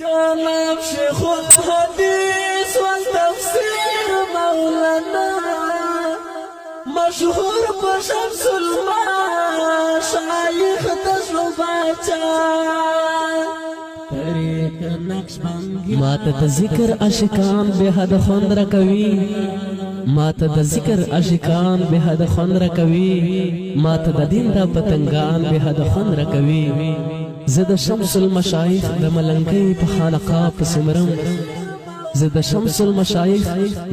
جناب شيخ الحديث والتفسير مولانا مشهور بشمس المشايخ تجرباتا ماته د ذکر عاشقان به حد خوند راکوي ماته د ذکر عاشقان به حد خوند راکوي ماته د دین د پتنګان به حد خوند راکوي زه د شمس المشایخ د ملنګۍ په خانقاه پسې مرم زه د شمس المشایخ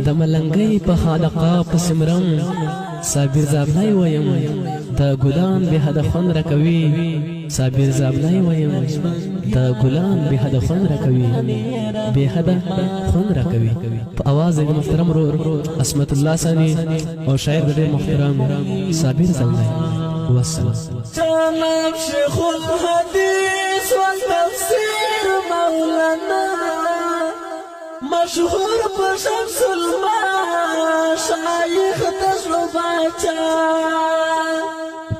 د ملنګۍ په خانقاه پسې مرم صابر زابلای ویم د ګلان به حد خوند راکوي صابر زابلای ویم د ګلان به حد خوند راکوي به حد خوند راکوي په اواز د محترم ورور عصمت الله ثاني او شاعر د محترم صابر زابلای والسلام. جناب شيخ الحديث والتفسير مولانا مشهور بشمس المشايخ تجرباتا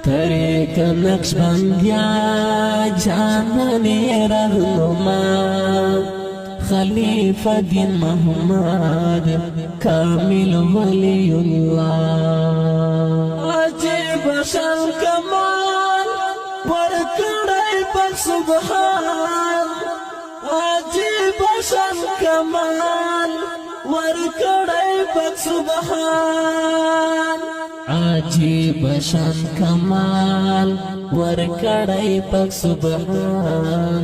طریق نقشبندیا جانانی رهنما خلیفہ دین محمد کامل ولی اللہ عجیب شان کمال ورکڑی پر سبحان عجیب شان کمال ورکڑی پر سبحان عجیب شان کمال ورکڑی پک سبحان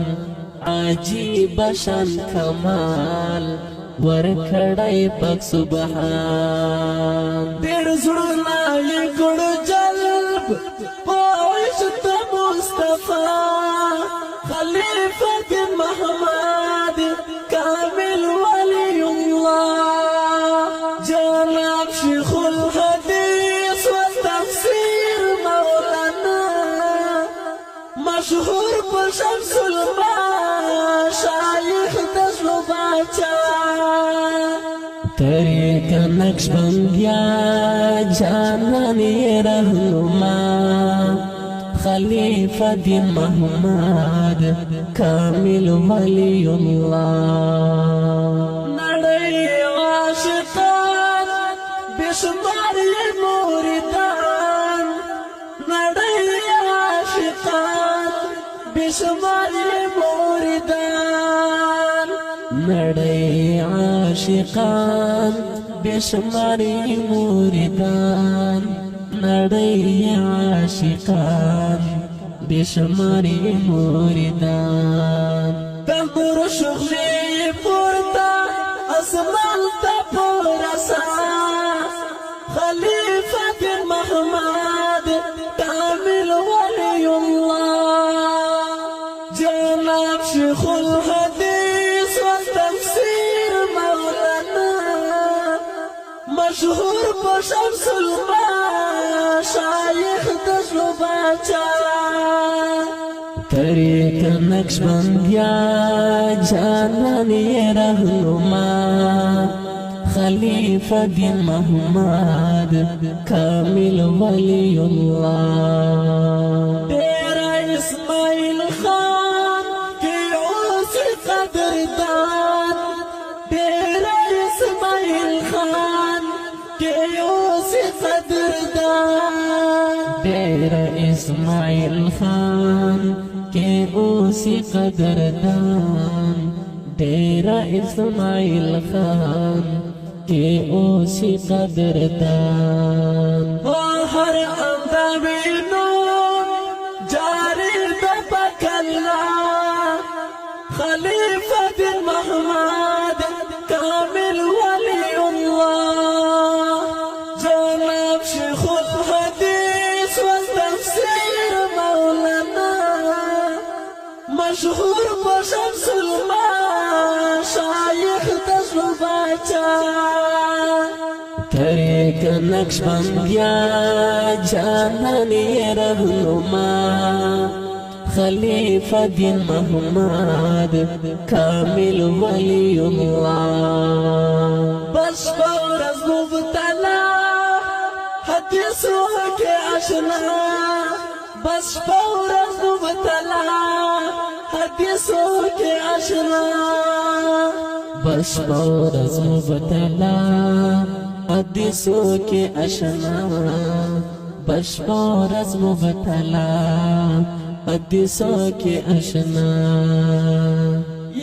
عجیب شان کمال ورکڑی پک سبحان دیر زړونه یې ګړ جلب پوښت مصطفی خلیفة محمد کامل ولی الله جناب شیخ الحدیث والتفسیر مولانا مشهور بشمس المشايخ تجرباتا طریق نقشبندیا جانانی رهنما خلیفہ دین محمد کامل ولی اللہ نړۍ عاشقان بشمار یې موریدان نړۍ عاشقان بشمار یې موریدان نړۍ عاشقان بشماری موریدان نړۍ عاشقان بشماری موریدان تنظر شغلي پورتا اسمان تا پورسا خلیفة محمد کامل ولی الله جناب شیخ الحدیث والتفسیر مولانا مشهور بشمس المشايخ تجرباتا طریق نقشبندیا جانانی رهنما خلیفہ دین محمد کامل ولی اللہ تیرا اسماعیل خان کی اوس قدردان تیرا اسماعیل خان کی اوس قدردان تیرا اسماعیل خان کے اوسی قدردان تیرا اسماعیل خان کے اوسی قدردان ہر اندامینون جاری دبکلا خلیفة محمد کامل ولی اللہ جناب شیخ الحدیث والتفسیر مولانا مشهور بشمس المشايخ تجرباتا طریق نقشبندیا جانانی رهنما خلیفہ دین محمد کامل ولی اللہ بس فورز مبتلا حدیثو کے اشنا بس فورز مبتلا حدیثوں کے اشنا بشپور از مبتلا حدیثوں کے اشنا بشپور از مبتلا حدیثوں کے اشنا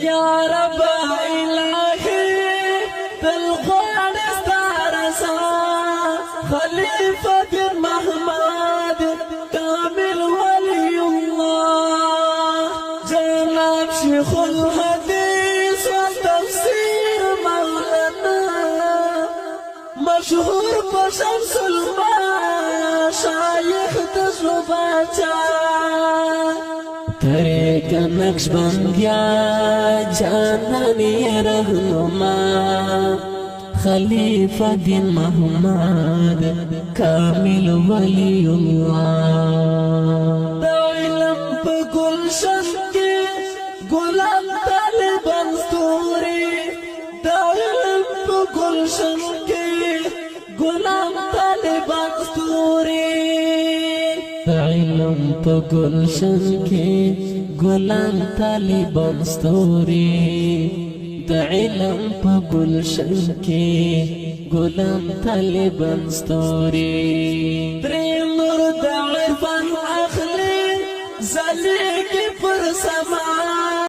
یا رب الہی دل غوڑ ستارسا خلیفہ بن محمد کامل ولی اللہ جناب شیخ الحدیث والتفسیر مولانا مشہور بشمس الماء شایخ تجربہ ترے کا نقش بندیا جانانی رہنما خلیفہ دین محمد کامل ولی اللہ دا علم پا گلشن کی غلام طالبان ستوری دا علم پا گلشن کی غلام طالبان ستوری علم پا گلشن کے غلام طالبان ستوری دا علم پا گلشن کے غلام طالبان ستوری دریم نور دا عرفان اخلی زلیگی پر سما